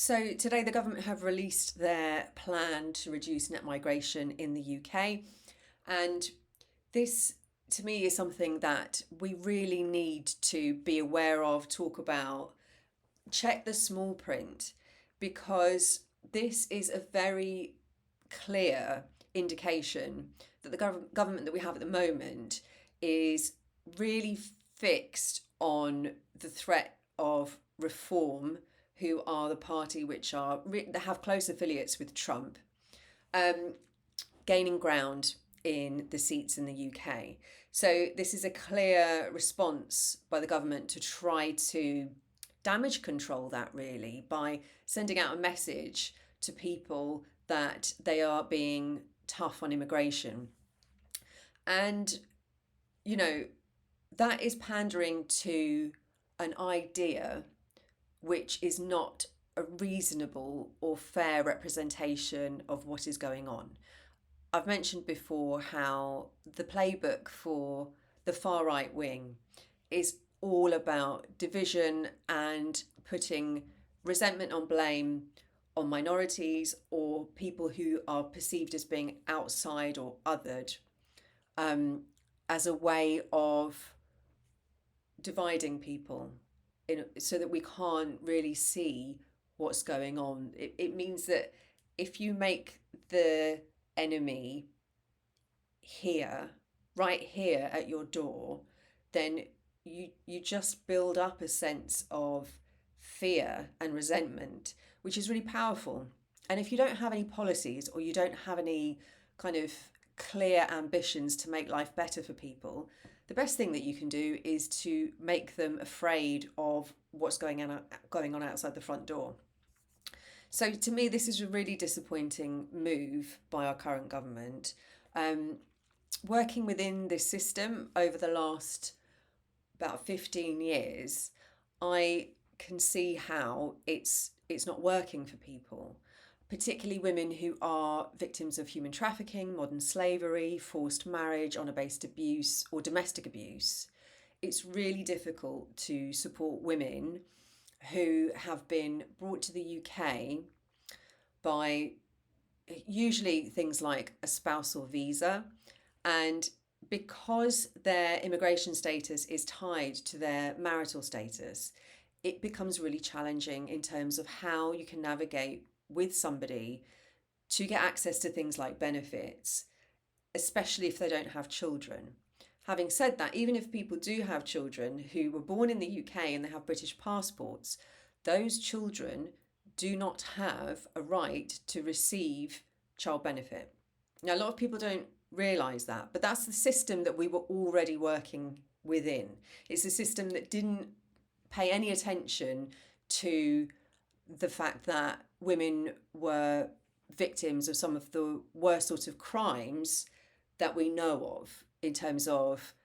So today the government have released their plan to reduce net migration in the UK. And this, to me, is something that we really need to be aware of, talk about, check the small print, because this is a very clear indication that the government that we have at the moment is really fixed on the threat of reform, who are the party which are that have close affiliates with Trump, um, gaining ground in the seats in the UK. So this is a clear response by the government to try to damage control that, really, by sending out a message to people that they are being tough on immigration. And, you know, that is pandering to an idea which is not a reasonable or fair representation of what is going on. I've mentioned before how the playbook for the far right wing is all about division and putting resentment on blame on minorities or people who are perceived as being outside or othered, as a way of dividing people so that we can't really see what's going on. It means that if you make the enemy here, right here at your door, then you just build up a sense of fear and resentment, which is really powerful. And if you don't have any policies or you don't have any kind of clear ambitions to make life better for people, the best thing that you can do is to make them afraid of what's going on outside the front door. So to me, this is a really disappointing move by our current government. Working within this system over the last about 15 years, I can see how it's not working for people, particularly women who are victims of human trafficking, modern slavery, forced marriage, honour-based abuse, or domestic abuse. It's really difficult to support women who have been brought to the UK by usually things like a spousal visa, and because their immigration status is tied to their marital status, it becomes really challenging in terms of how you can navigate with somebody to get access to things like benefits, especially if they don't have children. Having said that, even if people do have children who were born in the UK and they have British passports, those children do not have a right to receive child benefit. Now, a lot of people don't realise that, but that's the system that we were already working within. It's a system that didn't pay any attention to the fact that women were victims of some of the worst sorts of crimes that we know of in terms of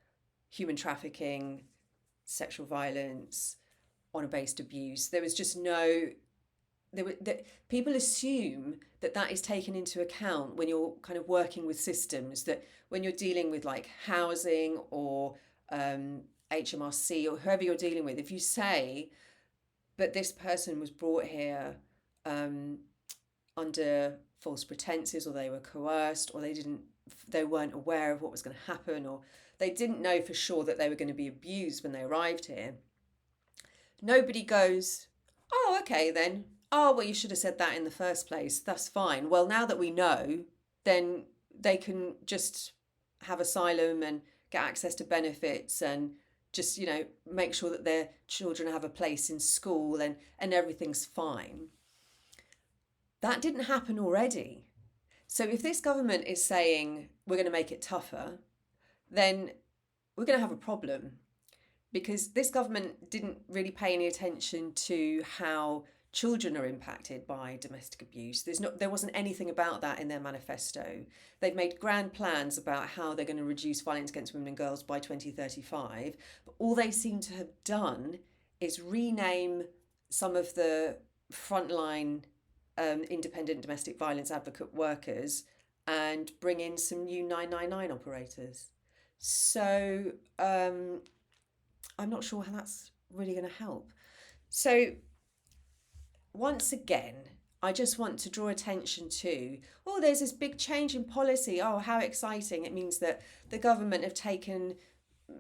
human trafficking, sexual violence, honour-based abuse. There was just no people assume that that is taken into account when you're kind of working with systems, that when you're dealing with like housing or HMRC or whoever you're dealing with, if you say, but this person was brought here under false pretenses, or they were coerced, or they weren't aware of what was going to happen, or they didn't know for sure that they were going to be abused when they arrived here, nobody goes, oh, okay then. Oh, well, you should have said that in the first place. That's fine. Well, now that we know, then they can just have asylum and get access to benefits and just, make sure that their children have a place in school and everything's fine. That didn't happen already. So if this government is saying we're going to make it tougher, then we're going to have a problem, because this government didn't really pay any attention to how children are impacted by domestic abuse. There wasn't anything about that in their manifesto. They've made grand plans about how they're going to reduce violence against women and girls by 2035, but all they seem to have done is rename some of the frontline independent domestic violence advocate workers and bring in some new 999 operators. So I'm not sure how that's really going to help. So once again, I just want to draw attention to, oh, there's this big change in policy. Oh, how exciting. It means that the government have taken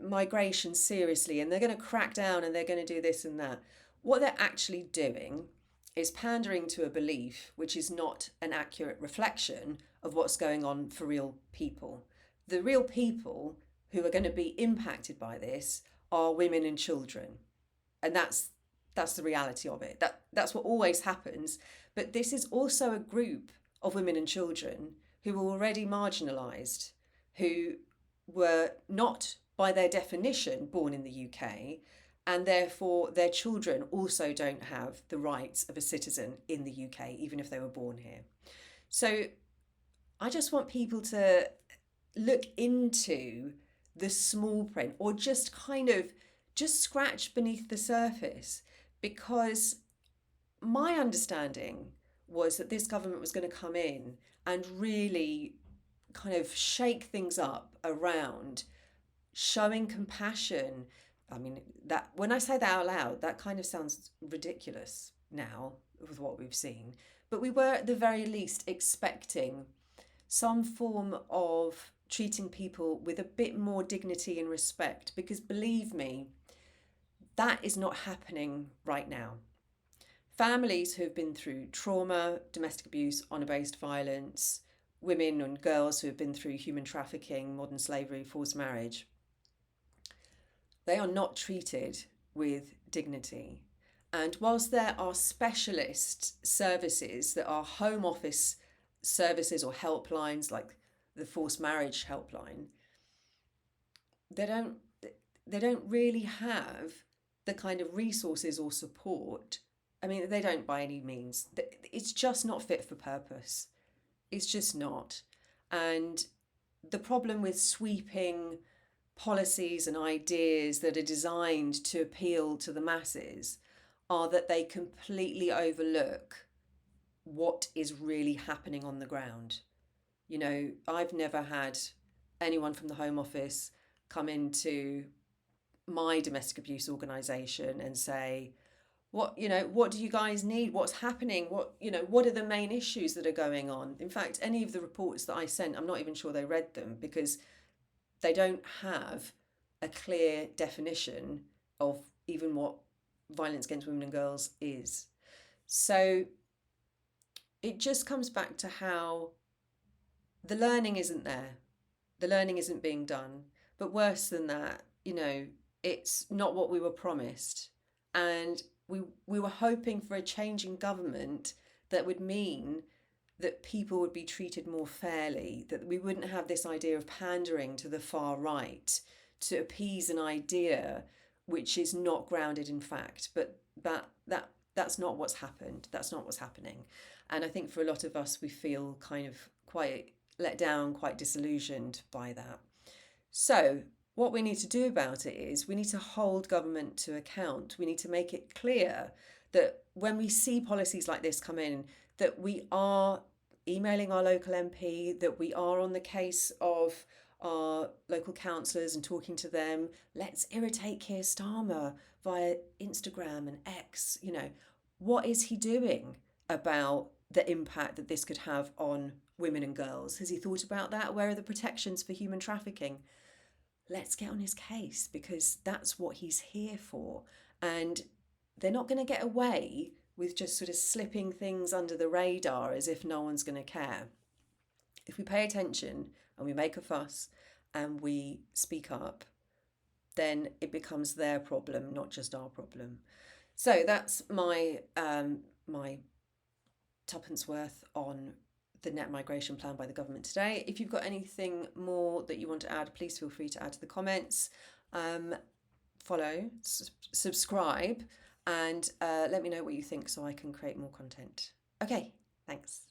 migration seriously and they're going to crack down and they're going to do this and that. What they're actually doing is pandering to a belief which is not an accurate reflection of what's going on for real people. The real people who are going to be impacted by this are women and children. And that's the reality of it. That's what always happens. But this is also a group of women and children who were already marginalised, who were not, by their definition, born in the UK, and therefore their children also don't have the rights of a citizen in the UK, even if they were born here. So I just want people to look into the small print, or just scratch beneath the surface, because my understanding was that this government was going to come in and really kind of shake things up around showing compassion. I mean, that when I say that out loud, that kind of sounds ridiculous now with what we've seen. But we were at the very least expecting some form of treating people with a bit more dignity and respect, because believe me, that is not happening right now. Families who have been through trauma, domestic abuse, honour-based violence, women and girls who have been through human trafficking, modern slavery, forced marriage, they are not treated with dignity. And whilst there are specialist services that are home office services or helplines, like the forced marriage helpline, they don't really have the kind of resources or support. I mean, they don't by any means. It's just not fit for purpose. It's just not. And the problem with sweeping policies and ideas that are designed to appeal to the masses are that they completely overlook what is really happening on the ground. You know, I've never had anyone from the Home Office come into my domestic abuse organisation and say, what do you guys need? What's happening? What are the main issues that are going on? In fact, any of the reports that I sent, I'm not even sure they read them, because they don't have a clear definition of even what violence against women and girls is. So it just comes back to how the learning isn't there. The learning isn't being done. But worse than that, it's not what we were promised. And we were hoping for a change in government that would mean that people would be treated more fairly, that we wouldn't have this idea of pandering to the far right to appease an idea which is not grounded in fact. But that's not what's happened. That's not what's happening. And I think for a lot of us, we feel kind of quite let down, quite disillusioned by that. So what we need to do about it is we need to hold government to account. We need to make it clear that when we see policies like this come in, that we are emailing our local MP, that we are on the case of our local councillors and talking to them. Let's irritate Keir Starmer via Instagram and X. What is he doing about the impact that this could have on women and girls? Has he thought about that? Where are the protections for human trafficking? Let's get on his case, because that's what he's here for. And they're not going to get away with just sort of slipping things under the radar as if no one's going to care. If we pay attention and we make a fuss and we speak up, then it becomes their problem, not just our problem. So that's my my tuppence worth on the net migration plan by the government today. If you've got anything more that you want to add, please feel free to add to the comments. Follow, subscribe, and let me know what you think so I can create more content. Okay, thanks.